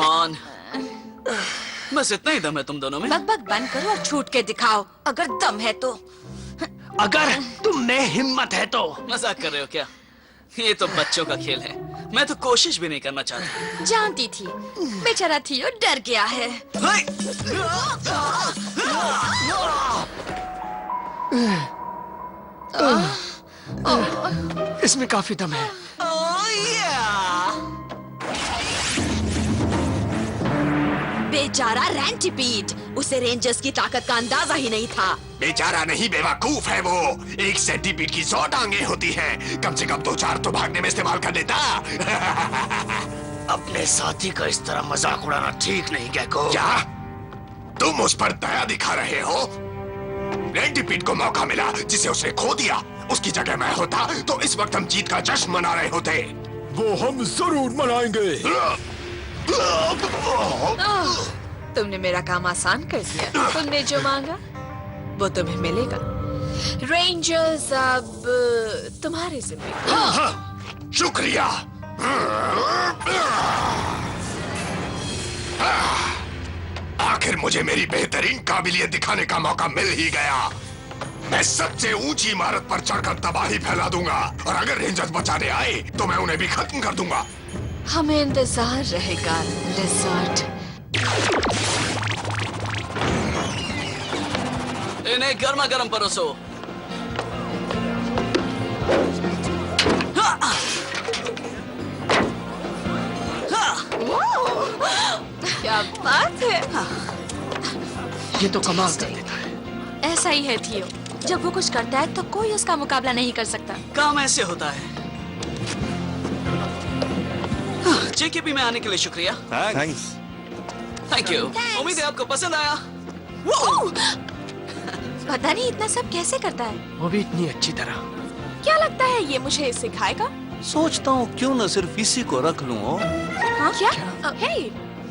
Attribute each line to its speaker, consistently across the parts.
Speaker 1: On, बस इतना ही दम है तुम दोनों में।
Speaker 2: बकबक बंद करो और छूट के दिखाओ, अगर दम है तो।
Speaker 3: अगर तुम में हिम्मत है तो।
Speaker 1: मजाक कर रहे हो क्या? ये तो बच्चों का खेल है, मैं तो कोशिश भी नहीं करना चाहता।
Speaker 2: जानती थी, बेचारा थियो डर गया है।
Speaker 3: इसमें काफी दम है।
Speaker 2: बेचारा रैंटिपीड, उसे रेंजर्स की ताकत का अंदाजा ही नहीं था।
Speaker 4: बेचारा नहीं, बेवकूफ है वो। एक सेंटीपीड की 100 टांगे होती हैं। कम से कम 2-4 तो भागने में इस्तेमाल कर लेता।
Speaker 3: अपने साथी का इस तरह मजाक उड़ाना ठीक नहीं गेको।
Speaker 4: क्या तुम उस पर दया दिखा रहे हो? रेंटिपीड को मौका मिला जिसे उसने खो दिया। उसकी जगह मैं होता तो इस वक्त हम जीत का जश्न मना रहे होते।
Speaker 5: वो हम जरूर मनाएंगे।
Speaker 2: तुमने मेरा काम आसान कर दिया। तुमने जो मांगा वो तुम्हें मिलेगा। रेंजर्स अब तुम्हारे जिम्मे।
Speaker 4: शुक्रिया। आखिर मुझे मेरी बेहतरीन काबिलियत दिखाने का मौका मिल ही गया। मैं सबसे ऊंची इमारत पर चढ़कर तबाही फैला दूंगा और अगर रेंजर्स बचाने आए तो मैं उन्हें भी खत्म कर दूंगा।
Speaker 2: हमें इंतजार रहेगा लिज़र्ड।
Speaker 1: इन्हें गर्मा गर्म परोसो।
Speaker 2: क्या बात है।
Speaker 3: ये तो कमाल कर देता है।
Speaker 2: ऐसा ही है थियो, जब वो कुछ करता है तो कोई उसका मुकाबला नहीं कर सकता।
Speaker 1: काम ऐसे होता है। जेकेपी में आने के लिए शुक्रिया।
Speaker 5: थैंक्स।
Speaker 1: Thank you. उम्मीद है आपको पसंद आया।
Speaker 2: पता नहीं इतना सब कैसे करता है।
Speaker 3: वो भी इतनी अच्छी तरह।
Speaker 2: क्या लगता है ये मुझे सिखाएगा?
Speaker 6: सोचता हूँ क्यों न सिर्फ इसी को रख लूं।
Speaker 2: हाँ? क्या? हे।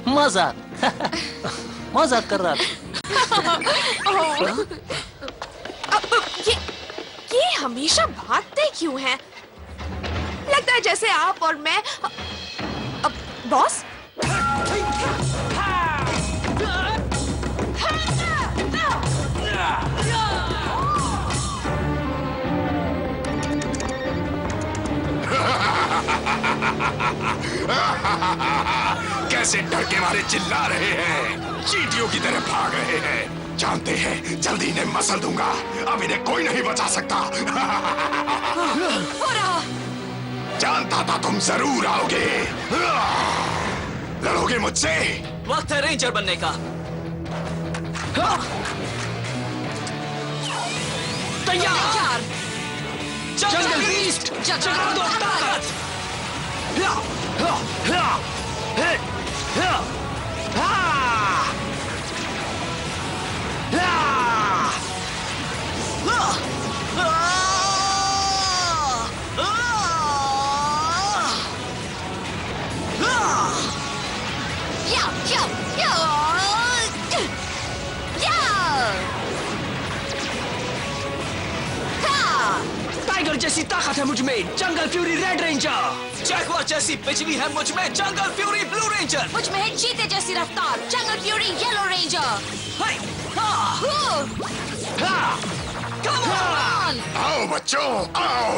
Speaker 6: मजाक मजाक कर रहा था।
Speaker 2: ये हमेशा भागते क्यों हैं? लगता है जैसे आप और मैं। बॉस?
Speaker 4: कैसे डर के मारे चिल्ला रहे हैं, चींटियों की तरह भाग रहे हैं। जानते हैं जल्दी इन्हें मसल दूंगा। अब इन्हें कोई नहीं बचा सकता। जानता था तुम जरूर आओगे। लड़ोगे मुझसे?
Speaker 1: वक्त है रेंजर बनने का।
Speaker 3: तैयार।
Speaker 1: जंगल बीस्ट,
Speaker 3: जगा दो ताकत। टाइगर जैसी ताकत है मुझ में, Jungle Fury red ranger.
Speaker 1: Jaguar जैसी बिजली है मुझ में, जंगल फ्यूरी ब्लू रेंजर।
Speaker 2: मुझ में है चीते जैसी रफ्तार, जंगल फ्यूरी येलो रेंजर।
Speaker 1: हाय, हाँ,
Speaker 2: Come on!
Speaker 4: आओ बच्चों, आओ।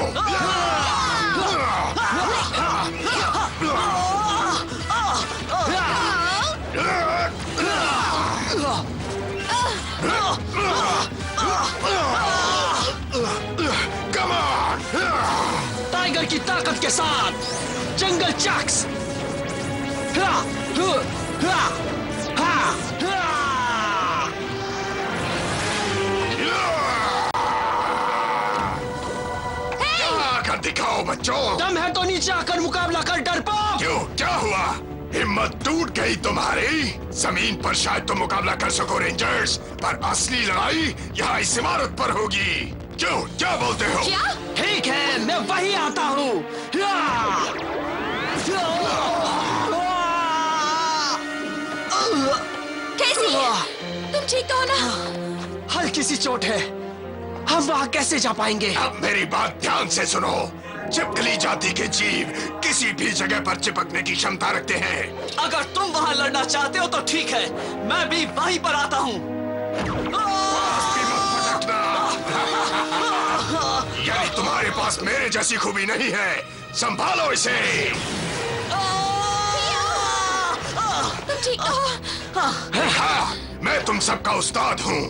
Speaker 4: Come on!
Speaker 3: टाइगर की ताकत के साथ जंगल चक्स।
Speaker 4: आकर दिखाओ बच्चों।
Speaker 3: दम है तो नीचे आकर मुकाबला कर डरपोक।
Speaker 4: क्यों, क्या हुआ? हिम्मत टूट गई तुम्हारी? जमीन पर शायद तुम मुकाबला कर सको रेंजर्स, पर असली लड़ाई यहाँ इस इमारत पर होगी। क्यों, क्या बोलते हो?
Speaker 2: क्या?
Speaker 3: ठीक है, मैं वही आता हूँ।
Speaker 2: कैसी है? तुम ठीक तो हो ना?
Speaker 3: हल्की सी चोट है, हम वहाँ कैसे जा पाएंगे?
Speaker 4: अब मेरी बात ध्यान से सुनो। छिपकली जाति के जीव किसी भी जगह पर चिपकने की क्षमता रखते हैं।
Speaker 1: अगर तुम वहां लड़ना चाहते हो तो ठीक है, मैं भी वहीं पर आता हूँ।
Speaker 4: भी मत भटकना। यानी तुम्हारे पास मेरे जैसी खूबी नहीं है। संभालो इसे।
Speaker 2: ठीक
Speaker 4: हाँ, मैं तुम सबका उस्ताद हूँ।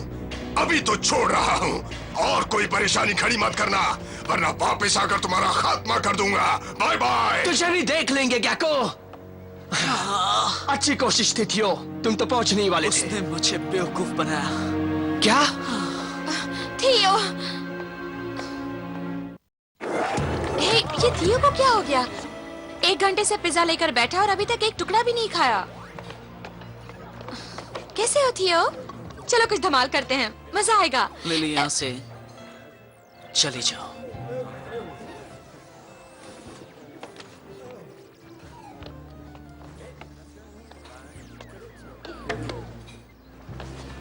Speaker 4: अभी तो छोड़ रहा हूँ और कोई परेशानी खड़ी मत करना, वरना वापस आकर तुम्हारा खात्मा कर दूंगा। Bye bye.
Speaker 3: तुझे भी देख लेंगे गैको। अच्छी कोशिश थी थियो, तुम तो पहुंच नहीं वाले थे।
Speaker 1: उसने मुझे बेवकूफ बनाया।
Speaker 3: क्या?
Speaker 2: थियो। हे, ये थियो को क्या हो गया? 1 घंटे से पिज्जा लेकर बैठा और अभी तक एक टुकड़ा भी नहीं खाया। कैसे हो थियो? चलो कुछ धमाल करते हैं, मजा आएगा।
Speaker 1: लिली यहाँ से चली जाओ।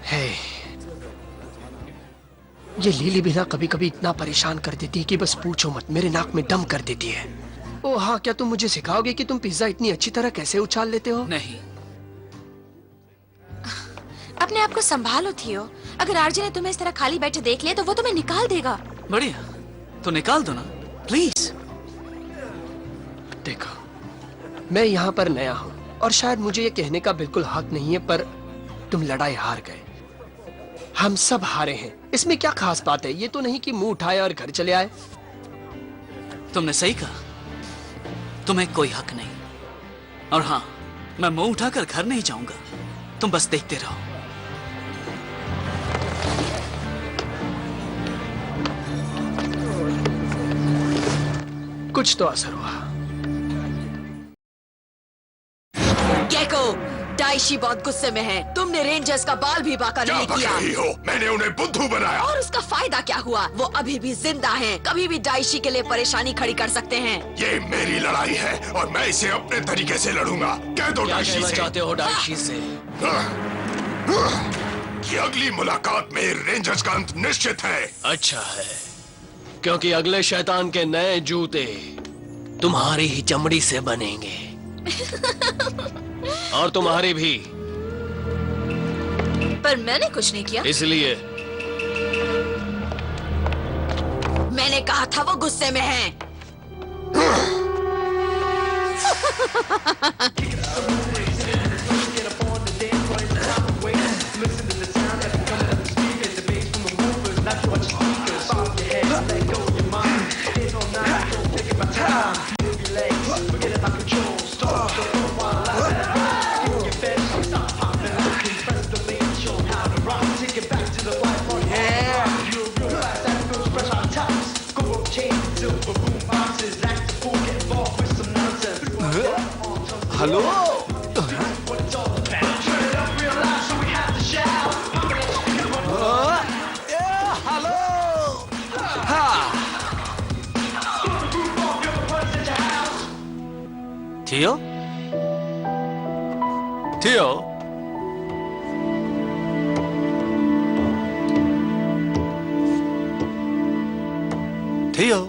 Speaker 3: हे, ये लीली भी ना कभी कभी इतना परेशान कर देती है कि बस पूछो मत, मेरे नाक में दम कर देती है। ओ हाँ, क्या तुम मुझे सिखाओगे कि तुम पिज्जा इतनी अच्छी तरह कैसे उछाल लेते हो?
Speaker 1: नहीं,
Speaker 2: अपने आप को संभालो थियो। अगर आरजे ने तुम्हें इस तरह खाली बैठे देख लिया तो वो तुम्हें निकाल देगा।
Speaker 1: बढ़िया, तो निकाल दो ना प्लीज।
Speaker 3: देखो, मैं यहाँ पर नया हूँ और शायद मुझे ये कहने का बिल्कुल हक नहीं है, पर तुम लड़ाई हार गए। हम सब हारे हैं, इसमें क्या खास बात है? ये तो नहीं कि मुंह उठाए और घर चले आए।
Speaker 1: तुमने सही कहा, तुम्हें कोई हक नहीं। और हाँ, मैं मुंह उठाकर घर नहीं जाऊंगा, तुम बस देखते रहो।
Speaker 3: कुछ तो असर हुआ।
Speaker 2: गेको, डाइशी बहुत गुस्से में है। तुमने रेंजर्स का बाल भी बाका
Speaker 4: क्या
Speaker 2: नहीं
Speaker 4: बक
Speaker 2: किया।
Speaker 4: रही हो? मैंने उन्हें बुद्धू बनाया।
Speaker 2: और उसका फायदा क्या हुआ? वो अभी भी जिंदा हैं। कभी भी डाइशी के लिए परेशानी खड़ी कर सकते हैं।
Speaker 4: ये मेरी लड़ाई है और मैं इसे अपने तरीके से लड़ूंगा। कह दो डाइशी से
Speaker 3: हो डाइशी से?
Speaker 4: कि अगली मुलाकात में रेंजर्स का अंत निश्चित है।
Speaker 3: अच्छा है, क्योंकि अगले शैतान के नए जूते तुम्हारी ही चमड़ी से बनेंगे और तुम्हारी भी।
Speaker 2: पर मैंने कुछ नहीं किया।
Speaker 3: इसलिए
Speaker 2: मैंने कहा था वो गुस्से में है।
Speaker 6: हेलो, थियो थियो थियो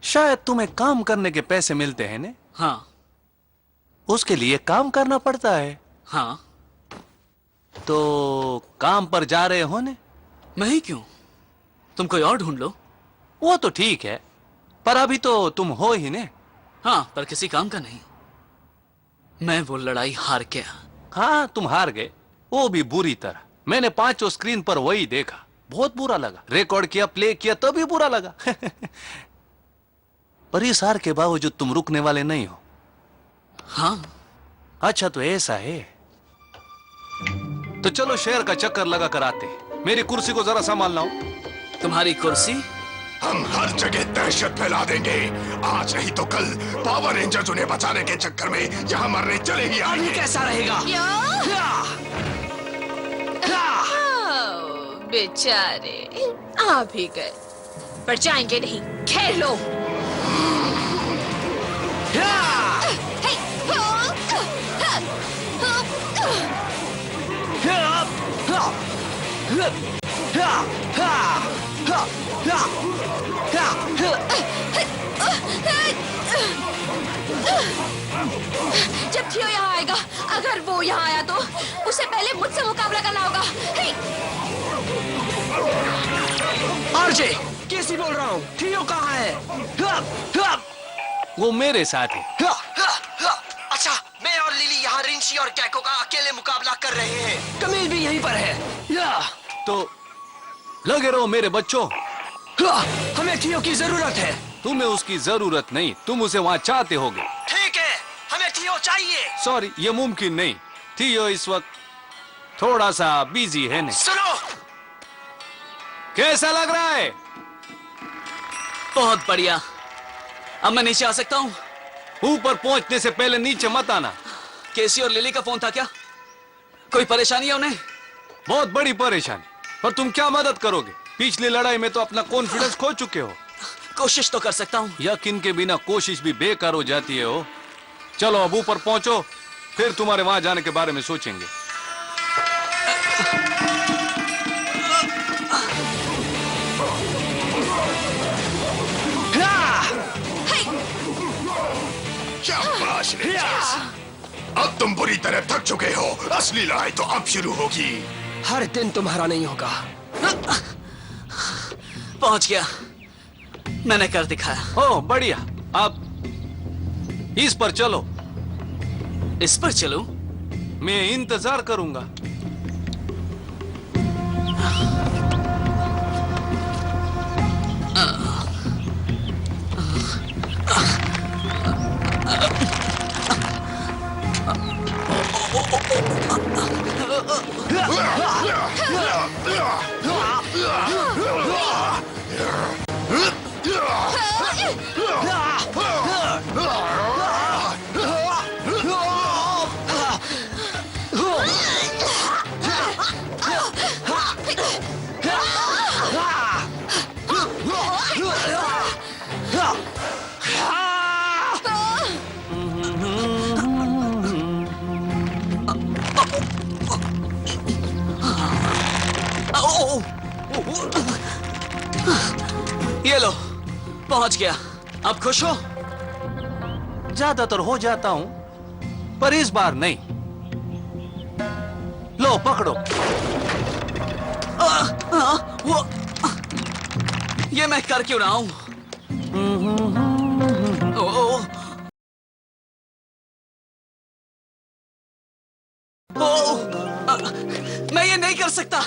Speaker 6: शायद तुम्हें काम करने के पैसे मिलते हैं ने?
Speaker 1: हाँ
Speaker 6: उसके लिए काम करना पड़ता है।
Speaker 1: हाँ,
Speaker 6: तो काम पर जा रहे हो ने?
Speaker 1: मैं ही क्यों, तुम कोई और ढूंढ लो।
Speaker 6: वो तो ठीक है, पर अभी तो तुम हो ही ने।
Speaker 1: हाँ, पर किसी काम का नहीं। मैं वो लड़ाई हार गया।
Speaker 6: हाँ, तुम हार गए, वो भी बुरी तरह। मैंने 5 स्क्रीन पर वही देखा, बहुत बुरा लगा। रिकॉर्ड किया, प्ले किया, तो भी बुरा लगा। पर इस हार के बावजूद तुम रुकने वाले नहीं हो।
Speaker 1: हाँ,
Speaker 6: अच्छा तो ऐसा है, तो चलो शहर का चक्कर लगा कर आते। मेरी कुर्सी को जरा संभालना हो।
Speaker 1: तुम्हारी कुर्सी?
Speaker 4: हम हर जगह दहशत फैला देंगे। आज नहीं तो कल पावर रेंजर्स उन्हें बचाने के चक्कर में यहाँ मरने चले ही
Speaker 3: अभी
Speaker 4: आएंगे।
Speaker 3: कैसा रहेगा?
Speaker 2: बेचारे आ भी गए, पर जाएंगे नहीं। खेल लो। जब थियो यहाँ आएगा, अगर वो यहाँ आया तो उसे पहले मुझसे मुकाबला करना होगा। हे!
Speaker 3: आरजे, कैसी बोल रहा हूँ? थियो कहाँ है?
Speaker 6: वो मेरे साथ है।
Speaker 3: अच्छा, मैं और लिली यहाँ रिंची और कैको का अकेले मुकाबला कर रहे हैं। कमील भी यहीं पर है।
Speaker 6: तो लगे रहो मेरे बच्चों।
Speaker 3: हमें थियो की जरूरत है।
Speaker 6: तुम्हें उसकी जरूरत नहीं, तुम उसे वहाँ चाहते होगे।
Speaker 3: ठीक है, हमें थियो चाहिए।
Speaker 6: सॉरी, ये मुमकिन नहीं। थियो इस वक्त थोड़ा सा बिजी है नहीं।
Speaker 3: सुनो,
Speaker 6: कैसा लग रहा है?
Speaker 1: बहुत बढ़िया। अब मैं नीचे आ सकता हूँ?
Speaker 6: ऊपर पहुंचने से पहले नीचे मत आना।
Speaker 1: केसी और लिली का फोन था क्या? कोई परेशानी है उन्हें?
Speaker 6: बहुत बड़ी परेशानी। पर तुम क्या मदद करोगे? पिछली लड़ाई में तो अपना कॉन्फिडेंस खो चुके हो।
Speaker 1: कोशिश तो कर सकता हूँ।
Speaker 6: यकीन के बिना कोशिश भी बेकार हो जाती है। हो चलो अब ऊपर पहुंचो, फिर तुम्हारे वहां जाने के बारे में सोचेंगे।
Speaker 4: शाबाश रेंजर्स, अब तुम बुरी तरह थक चुके हो। असली लड़ाई तो अब शुरू होगी।
Speaker 3: हर दिन तुम्हारा नहीं होगा।
Speaker 1: पहुंच गया, मैंने कर दिखाया।
Speaker 6: ओह बढ़िया, अब इस पर चलो।
Speaker 1: इस पर चलूं?
Speaker 6: मैं इंतजार करूंगा।
Speaker 1: ये लो, पहुंच गया। अब खुश हो?
Speaker 6: ज्यादातर हो जाता हूं, पर इस बार नहीं। लो पकड़ो।
Speaker 1: वो ये मैं कर क्यों रहा हूं? मैं ये नहीं कर सकता।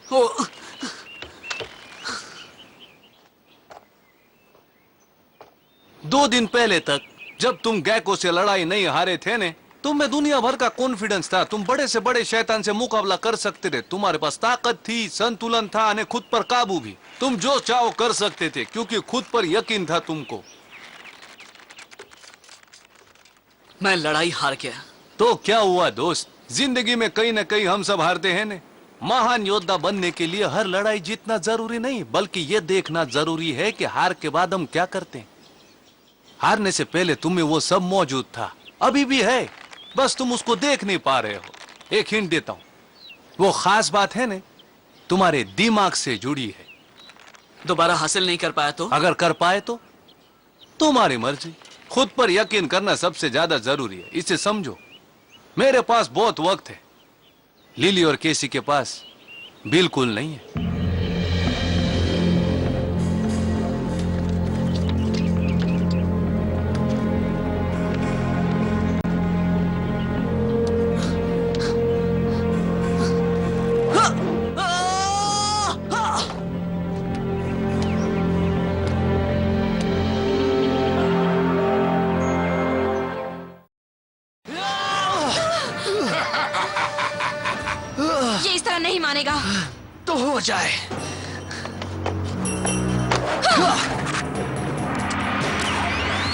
Speaker 1: ओ,
Speaker 6: 2 दिन पहले तक जब तुम गैको से लड़ाई नहीं हारे थे ने, तुम में दुनिया भर का कॉन्फिडेंस था। तुम बड़े से बड़े शैतान से मुकाबला कर सकते थे। तुम्हारे पास ताकत थी, संतुलन था, और खुद पर काबू भी। तुम जो चाहो कर सकते थे क्योंकि खुद पर यकीन था तुमको।
Speaker 1: मैं लड़ाई हार गया।
Speaker 6: तो क्या हुआ दोस्त? जिंदगी में कहीं ना कहीं हम सब हारते हैं ने। महान योद्धा बनने के लिए हर लड़ाई जीतना जरूरी नहीं, बल्कि यह देखना जरूरी है कि हार के बाद हम क्या करते हैं। हारने से पहले तुम्हें वो सब मौजूद था, अभी भी है, बस तुम उसको देख नहीं पा रहे हो। एक हिंट देता हूं, वो खास बात है ने, तुम्हारे दिमाग से जुड़ी है।
Speaker 1: दोबारा हासिल नहीं कर पाया तो?
Speaker 6: अगर कर पाए तो तुम्हारी मर्जी। खुद पर यकीन करना सबसे ज्यादा जरूरी है, इसे समझो। मेरे पास बहुत वक्त है, लिली और केसी के पास बिल्कुल नहीं है।
Speaker 2: ये इस तरह नहीं मानेगा।
Speaker 3: तो हो जाए।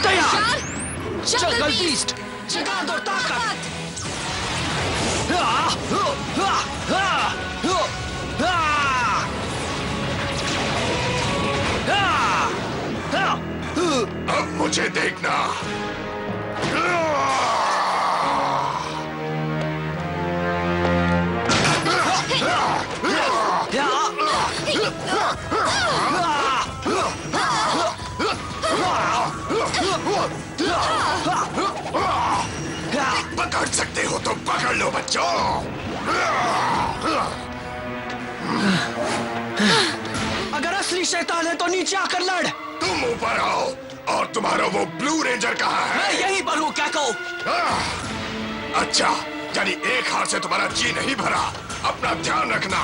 Speaker 3: तैयार। चल बीस्ट, जगा दो ताकत।
Speaker 4: अब मुझे देखना। पकड़ सकते हो तो पकड़ लो बच्चों।
Speaker 3: अगर असली शैतान है तो नीचे आकर लड़।
Speaker 4: तुम ऊपर आओ। और तुम्हारा वो ब्लू रेंजर कहाँ है?
Speaker 1: मैं यहीं पर हूँ कैको।
Speaker 4: अच्छा, यानी एक हाथ से तुम्हारा जी नहीं भरा। अपना ध्यान रखना।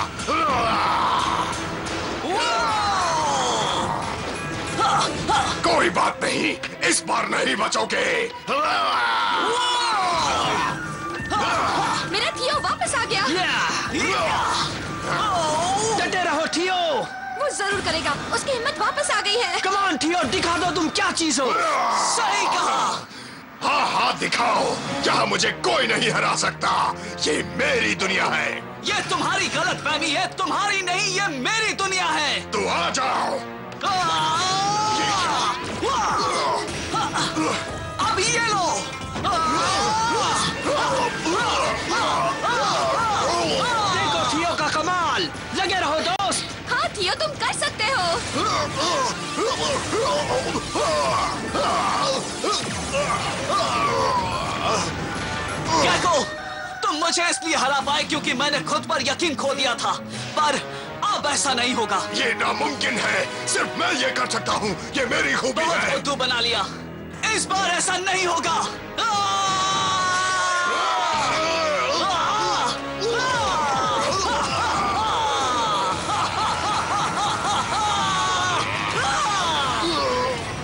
Speaker 4: कोई बात नहीं, इस बार नहीं बचोगे।
Speaker 2: मेरा थियो वापस आ गया।
Speaker 3: डटे रहो थियो।
Speaker 2: वो जरूर करेगा, उसकी हिम्मत वापस आ गई है।
Speaker 3: कम ऑन थियो, दिखा दो तुम क्या चीज हो।
Speaker 1: सही कहा।
Speaker 4: हाँ हाँ दिखाओ, जहाँ मुझे कोई नहीं हरा सकता। ये मेरी दुनिया है।
Speaker 1: ये तुम्हारी गलतफहमी है, तुम्हारी नहीं, ये मेरी दुनिया है।
Speaker 4: तो आ जाओ।
Speaker 1: अब ये लो।
Speaker 3: देखो थियो का कमाल। लगे रहो दोस्त।
Speaker 2: हाँ थियो, तुम कर सकते हो।
Speaker 1: कैको, तुम मुझे इसलिए हरा पाए क्योंकि मैंने खुद पर यकीन खो दिया था, पर अब ऐसा नहीं होगा।
Speaker 4: ये नामुमकिन है, सिर्फ मैं ये कर सकता हूँ। ये मेरी खूबी
Speaker 1: बहुत
Speaker 4: है।
Speaker 1: बुद्धू बना लिया। इस बार ऐसा नहीं होगा।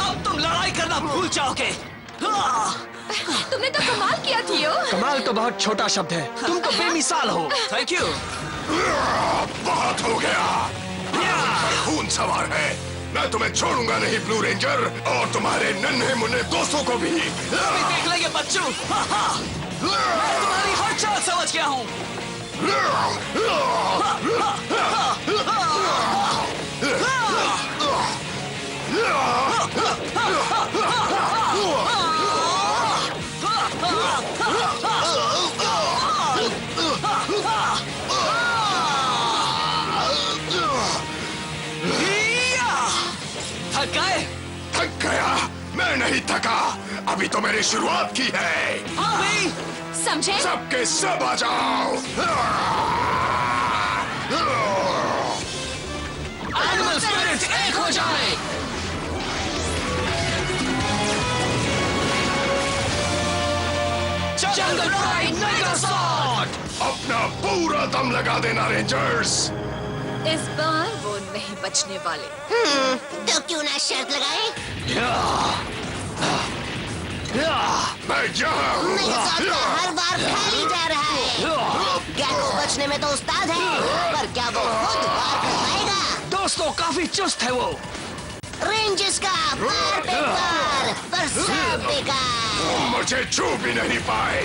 Speaker 1: अब तुम लड़ाई करना भूल जाओगे।
Speaker 2: तुमने तो कमाल किया थियो।
Speaker 3: कमाल तो बहुत छोटा शब्द है, तुम तो बेमिसाल हो।
Speaker 1: Thank you.
Speaker 4: बहुत हो गया। खून सवार है। मैं तुम्हें छोड़ूंगा नहीं ब्लू रेंजर, और तुम्हारे नन्हे मुन्ने दोस्तों को भी।
Speaker 1: अभी देख लेंगे बच्चों। मैं तुम्हारी हर चाल समझ गया हूँ। थक गए?
Speaker 4: थक गया? मैं नहीं थका। अभी तो मैंने शुरुआत की है।
Speaker 1: अभी
Speaker 2: समझे?
Speaker 4: सबके सब आ जाओ।
Speaker 1: एनिमल स्पिरिट एक हो जाए। जंगल प्राइड मेगासॉर्ड।
Speaker 4: अपना पूरा दम लगा देना रेंजर्स।
Speaker 2: इस बार वो नहीं बचने वाले।
Speaker 7: तो क्यों ना शर्त लगाए?
Speaker 4: मैं यहाँ हूँ।
Speaker 7: मेगासॉर्ड का हर बार खाली जा रहा है। गैको बचने में तो उस्ताद है, पर क्या वो खुद वार कर पाएगा?
Speaker 3: दोस्तों काफी चुस्त है वो।
Speaker 7: रेंजर्स का वार पे वार, पर सब बेकार।
Speaker 4: मुझे छू भी नहीं पाए।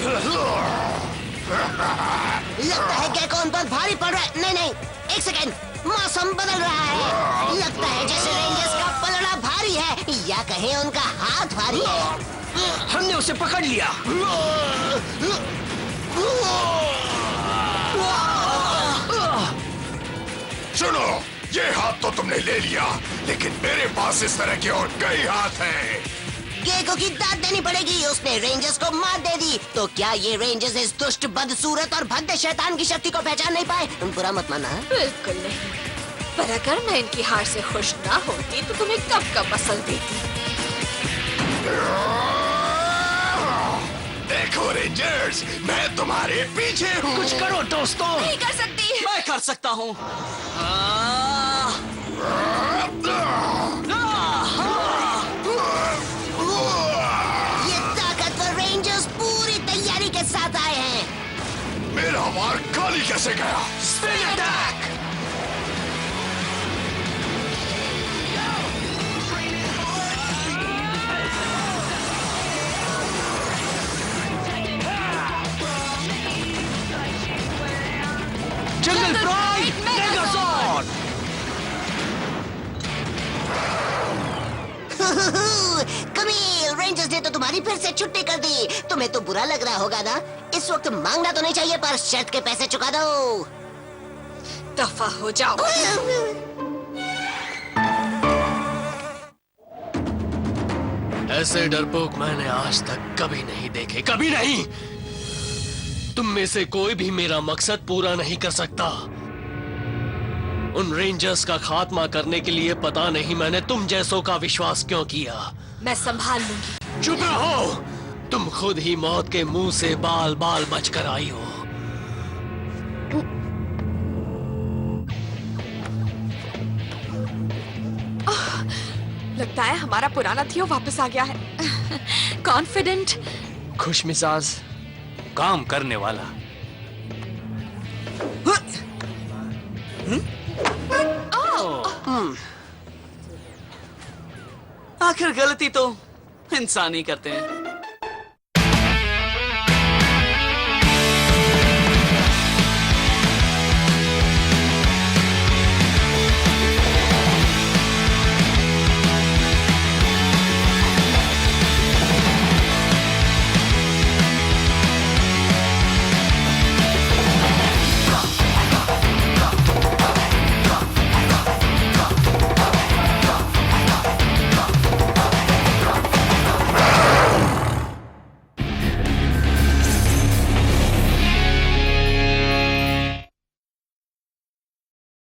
Speaker 7: लगता है गैको उन पर भारी पड़ रहा है। नहीं नहीं, एक सेकेंड, मौसम बदल रहा है। लगता है जैसे रेंजर्स का पलड़ा भारी है, या कहें उनका हाथ भारी है।
Speaker 3: हमने उसे पकड़ लिया।
Speaker 4: सुनो, ये हाथ तो तुमने ले लिया, लेकिन मेरे पास इस तरह के और कई हाथ हैं।
Speaker 7: गेको की दाद देनी पड़ेगी। उसने रेंजर्स को मात दे दी, तो क्या ये रेंजर्स इस दुष्ट बदसूरत और भद्दे शैतान की शक्ति को पहचान नहीं पाए? बुरा मत माना।
Speaker 2: बिल्कुल नहीं, पर अगर मैं इनकी हार से खुश ना होती तो तुम्हें कब का मसल देती।
Speaker 4: देखो रेंजर्स, मैं तुम्हारे पीछे हूँ।
Speaker 3: कुछ करो दोस्तों।
Speaker 2: नहीं कर सकती।
Speaker 1: मैं कर सकता हूँ।
Speaker 7: ये ताकतवर रेंजर्स पूरी तैयारी के साथ आए हैं।
Speaker 4: मेरा वार खाली कैसे गया?
Speaker 3: Spin attack. Jungle pride megasword.
Speaker 7: Kamil, rangers ने तो तुम्हारी फिर से छुट्टी कर दी। तुम्हें तो बुरा लग रहा होगा ना? इस वक्त मांगना तो नहीं चाहिए, पर शर्त के पैसे चुका दो।
Speaker 2: दफा हो जाओ।
Speaker 3: ऐसे डरपोक मैंने आज तक कभी नहीं देखे, कभी नहीं। तुम में से कोई भी मेरा मकसद पूरा नहीं कर सकता। उन रेंजर्स का खात्मा करने के लिए पता नहीं मैंने तुम जैसों का विश्वास क्यों किया।
Speaker 2: मैं संभाल लूंगी।
Speaker 3: चुप रहो, तुम खुद ही मौत के मुंह से बाल बाल बचकर आई हो।
Speaker 2: लगता है हमारा पुराना थियो वापस आ गया है। कॉन्फिडेंट,
Speaker 3: खुश मिजाज,
Speaker 6: काम करने वाला।
Speaker 1: आखिर गलती तो इंसान ही करते हैं।